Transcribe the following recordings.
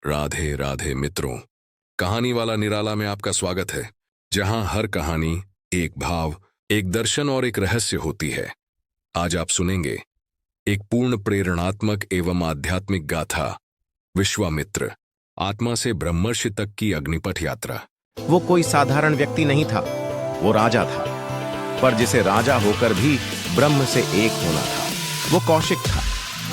राधे राधे मित्रों, कहानी वाला निराला में आपका स्वागत है, जहां हर कहानी एक भाव, एक दर्शन और एक रहस्य होती है। आज आप सुनेंगे एक पूर्ण प्रेरणात्मक एवं आध्यात्मिक गाथा, विश्वामित्र, आत्मा से ब्रह्मर्षि तक की अग्निपथ यात्रा। वो कोई साधारण व्यक्ति नहीं था, वो राजा था, पर जिसे राजा होकर भी ब्रह्म से एक होना था। वो कौशिक था,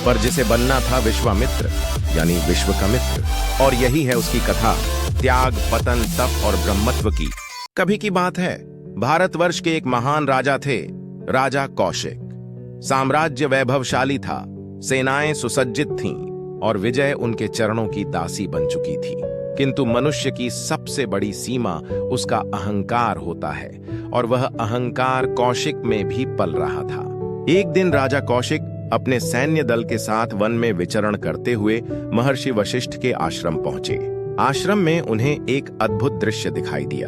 पर जिसे बनना था विश्वामित्र, यानी विश्व का मित्र। और यही है उसकी कथा, त्याग, पतन, तप और ब्रह्मत्व की। कभी की बात है, भारतवर्ष के एक महान राजा थे, राजा कौशिक। साम्राज्य वैभवशाली था, सेनाएं सुसज्जित थीं और विजय उनके चरणों की दासी बन चुकी थी। किंतु मनुष्य की सबसे बड़ी सीमा उसका अहंकार होता है, और वह अहंकार कौशिक में भी पल रहा था। एक दिन राजा कौशिक अपने सैन्य दल के साथ वन में विचरण करते हुए महर्षि वशिष्ठ के आश्रम पहुंचे। आश्रम में उन्हें एक अद्भुत दृश्य दिखाई दिया।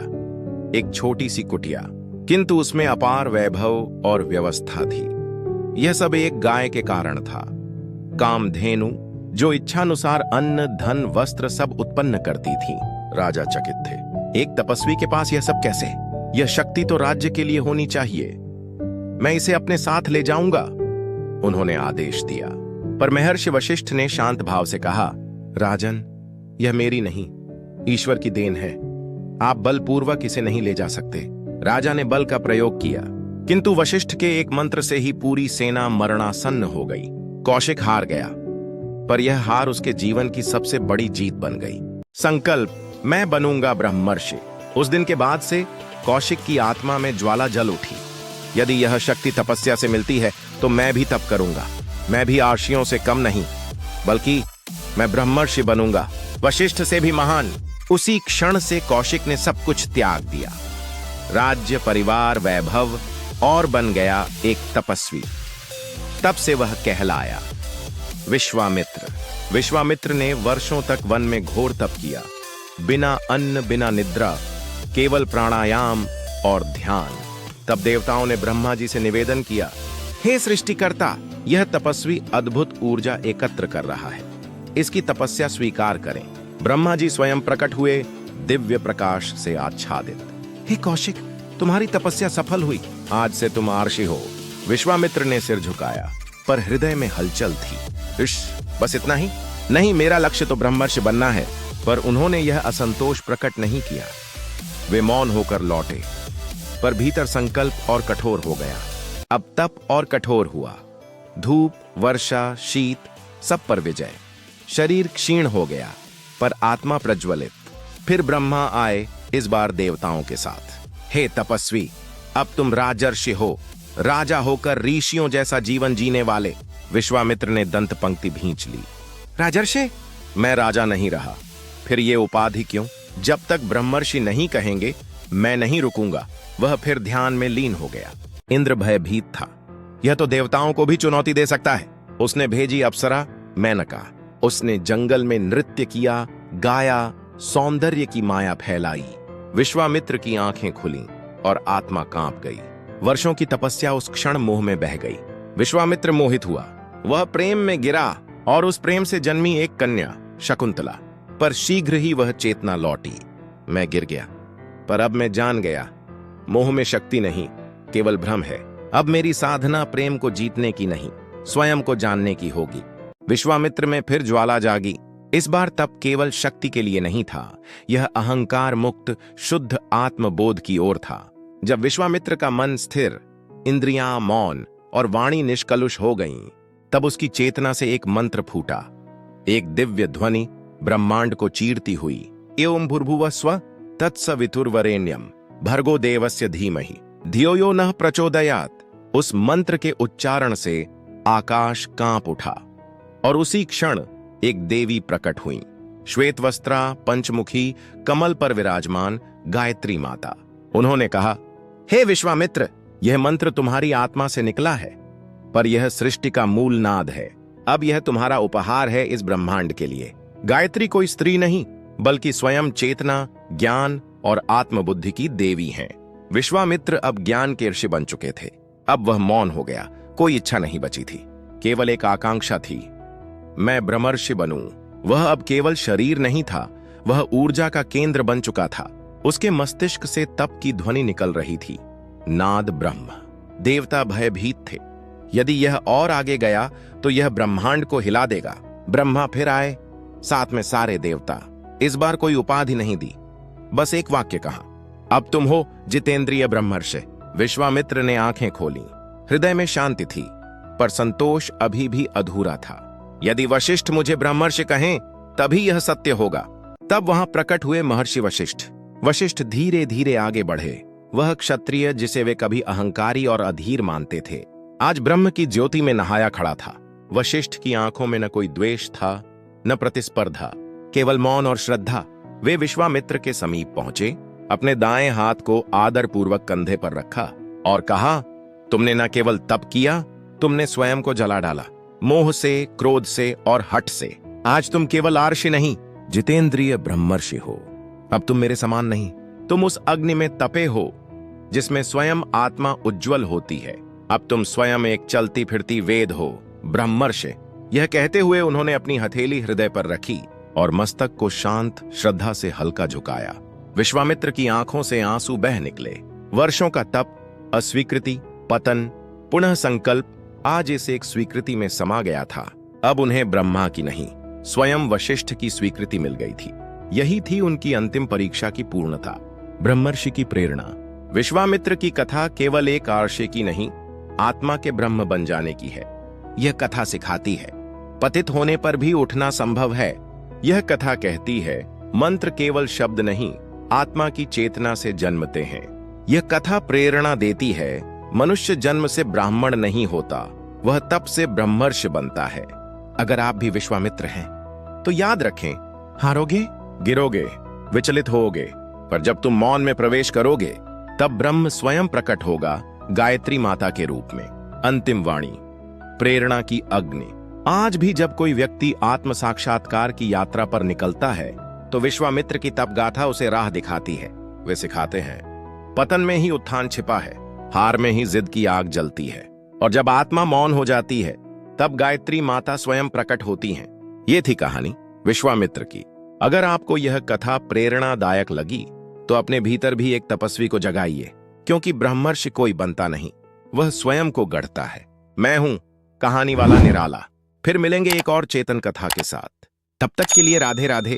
एक छोटी सी कुटिया, किंतु उसमें अपार वैभव और व्यवस्था थी। यह सब एक गाय के कारण था, कामधेनु, जो इच्छानुसार अन्न, धन, वस्त्र सब उत्पन्न करती थी। राजा चकित थे, एक तपस्वी के पास यह सब कैसे? यह शक्ति तो राज्य के लिए होनी चाहिए। मैं इसे अपने साथ ले जाऊंगा, उन्होंने आदेश दिया। पर महर्षि वशिष्ठ ने शांत भाव से कहा, राजन, यह मेरी नहीं, ईश्वर की देन है। आप बलपूर्वक इसे नहीं ले जा सकते। राजा ने बल का प्रयोग किया, किंतु वशिष्ठ के एक मंत्र से ही पूरी सेना मरणासन्न हो गई। कौशिक हार गया, पर यह हार उसके जीवन की सबसे बड़ी जीत बन गई। संकल्प, मैं बनूंगा ब्रह्मर्षि। उस दिन के बाद से कौशिक की आत्मा में ज्वाला जल उठी। यदि यह शक्ति तपस्या से मिलती है तो मैं भी तप करूंगा। मैं भी आर्षियों से कम नहीं, बल्कि मैं ब्रह्मर्षि बनूंगा, वशिष्ठ से भी महान। उसी क्षण से कौशिक ने सब कुछ त्याग दिया, राज्य, परिवार, वैभव, और बन गया एक तपस्वी। तब से वह कहलाया विश्वामित्र। विश्वामित्र ने वर्षों तक वन में घोर तप किया, बिना अन्न, बिना निद्रा, केवल प्राणायाम और ध्यान। तब देवताओं ने ब्रह्मा जी से निवेदन किया, हे सृष्टिकर्ता, यह तपस्वी अद्भुत ऊर्जा एकत्र कर रहा है, इसकी तपस्या स्वीकार करें। ब्रह्मा जी स्वयं प्रकट हुए, दिव्य प्रकाश से आच्छादित। हे कौशिक, तुम्हारी तपस्या सफल हुई, आज से तुम आर्षि हो। विश्वामित्र ने सिर झुकाया, पर हृदय में हलचल थी। बस इतना ही? नहीं, मेरा लक्ष्य तो ब्रह्मर्षि बनना है। पर उन्होंने यह असंतोष प्रकट नहीं किया। वे मौन होकर लौटे, पर भीतर संकल्प और कठोर हो गया। अब तप और कठोर हुआ, धूप, वर्षा, शीत, सब पर विजय। शरीर क्षीण हो गया, पर आत्मा प्रज्वलित। फिर ब्रह्मा आए, इस बार देवताओं के साथ। हे तपस्वी, अब तुम राजर्षि हो, राजा होकर ऋषियों जैसा जीवन जीने वाले। विश्वामित्र ने दंत पंक्ति भींच ली। राजर्षि? मैं राजा नहीं रहा। फिर ये उपाधि क्यों? जब तक ब्रह्मर्षि नहीं कहेंगे, मैं नहीं रुकूंगा। वह फिर ध्यान में लीन हो गया। इंद्र भयभीत था, यह तो देवताओं को भी चुनौती दे सकता है। उसने भेजी अप्सरा मेनका। उसने जंगल में नृत्य किया, गाया, सौंदर्य की माया फैलाई। विश्वामित्र की आंखें खुलीं और आत्मा कांप गई। वर्षों की तपस्या उस क्षण मोह में बह गई। विश्वामित्र मोहित हुआ, वह प्रेम में गिरा, और उस प्रेम से जन्मी एक कन्या शकुंतला। पर शीघ्र ही वह चेतना लौटी। मैं गिर गया, पर अब मैं जान गया, मोह में शक्ति नहीं, केवल भ्रम है। अब मेरी साधना प्रेम को जीतने की नहीं, स्वयं को जानने की होगी। विश्वामित्र में फिर ज्वाला जागी। इस बार तप केवल शक्ति के लिए नहीं था, यह अहंकार मुक्त शुद्ध आत्मबोध की ओर था। जब विश्वामित्र का मन स्थिर, इंद्रियां मौन और वाणी निष्कलुष हो गईं, तब उसकी चेतना से एक मंत्र फूटा। एक दिव्य ध्वनि ब्रह्मांड को चीरती हुई, एवं भूर्भुवः स्वः तत्सवितुर्वरेण्यं भर्गो देवस्य धीमहि धियो यो नः प्रचोदयात्। उस मंत्र के उच्चारण से आकाश कांप उठा, और उसी क्षण एक देवी प्रकट हुई, श्वेत वस्त्रा, पंचमुखी, कमल पर विराजमान गायत्री माता। उन्होंने कहा, हे विश्वामित्र, यह मंत्र तुम्हारी आत्मा से निकला है, पर यह सृष्टि का मूल नाद है। अब यह तुम्हारा उपहार है इस ब्रह्मांड के लिए। गायत्री कोई स्त्री नहीं, बल्कि स्वयं चेतना, ज्ञान और आत्मबुद्धि की देवी हैं। विश्वामित्र अब ज्ञान के ऋषि बन चुके थे। अब वह मौन हो गया, कोई इच्छा नहीं बची थी, केवल एक आकांक्षा थी, मैं ब्रह्मर्षि बनूं, वह अब केवल शरीर नहीं था, वह ऊर्जा का केंद्र बन चुका था। उसके मस्तिष्क से तप की ध्वनि निकल रही थी। नाद ब्रह्म। देवता भयभीत थे। यदि यह और आगे गया तो यह ब्रह्मांड को हिला देगा। ब्रह्मा फिर आए, साथ में सारे देवता। इस बार कोई उपाधि नहीं दी, बस एक वाक्य कहा, अब तुम हो जितेंद्रिय ब्रह्मर्षि। विश्वामित्र ने आंखें खोली। हृदय में शांति थी, पर संतोष अभी भी अधूरा था। यदि वशिष्ठ मुझे ब्रह्मर्षि कहें तभी यह सत्य होगा। तब वहां प्रकट हुए महर्षि वशिष्ठ। वशिष्ठ धीरे धीरे आगे बढ़े। वह क्षत्रिय जिसे वे कभी अहंकारी और अधीर मानते थे, आज ब्रह्म की ज्योति में नहाया खड़ा था। वशिष्ठ की आंखों में न कोई द्वेष था, न प्रतिस्पर्धा, केवल मौन और श्रद्धा। वे विश्वामित्र के समीप पहुंचे, अपने दाएं हाथ को आदरपूर्वक कंधे पर रखा और कहा, तुमने न केवल तप किया, तुमने स्वयं को जला डाला, मोह से, क्रोध से और हठ से। आज तुम केवल आर्षि नहीं, जितेंद्रिय ब्रह्मर्षि हो। अब तुम मेरे समान नहीं, तुम उस अग्नि में तपे हो जिसमें स्वयं आत्मा उज्जवल होती है। अब तुम स्वयं एक चलती फिरती वेद हो, ब्रह्मर्षि। यह कहते हुए उन्होंने अपनी हथेली हृदय पर रखी और मस्तक को शांत श्रद्धा से हल्का झुकाया। विश्वामित्र की आंखों से आंसू बह निकले। वर्षों का तप, अस्वीकृति, पतन, पुनः संकल्प आज इस एक स्वीकृति में समा गया था। अब उन्हें ब्रह्मा की नहीं, स्वयं वशिष्ठ की स्वीकृति मिल गई थी। यही थी उनकी अंतिम परीक्षा की पूर्णता। ब्रह्मर्षि की प्रेरणा। विश्वामित्र की कथा केवल एक आर्षि की नहीं, आत्मा के ब्रह्म बन जाने की है। यह कथा सिखाती है पतित होने पर भी उठना संभव है। यह कथा कहती है मंत्र केवल शब्द नहीं, आत्मा की चेतना से जन्मते हैं। यह कथा प्रेरणा देती है मनुष्य जन्म से ब्राह्मण नहीं होता, वह तप से ब्रह्मर्षि बनता है। अगर आप भी विश्वामित्र हैं तो याद रखें, हारोगे, गिरोगे, विचलित होोगे, पर जब तुम मौन में प्रवेश करोगे तब ब्रह्म स्वयं प्रकट होगा, गायत्री माता के रूप में। अंतिम वाणी, प्रेरणा की अग्नि। आज भी जब कोई व्यक्ति आत्म साक्षात्कार की यात्रा पर निकलता है तो विश्वामित्र की तप गाथा उसे राह दिखाती है। वे सिखाते हैं पतन में ही उत्थान छिपा है, हार में ही जिद की आग जलती है, और जब आत्मा मौन हो जाती है तब गायत्री माता स्वयं प्रकट होती हैं। ये थी कहानी विश्वामित्र की। अगर आपको यह कथा प्रेरणादायक लगी तो अपने भीतर भी एक तपस्वी को जगाइए, क्योंकि ब्रह्मर्षि कोई बनता नहीं, वह स्वयं को गढ़ता है। मैं हूं कहानी वाला निराला। फिर मिलेंगे एक और चेतन कथा के साथ। तब तक के लिए राधे राधे।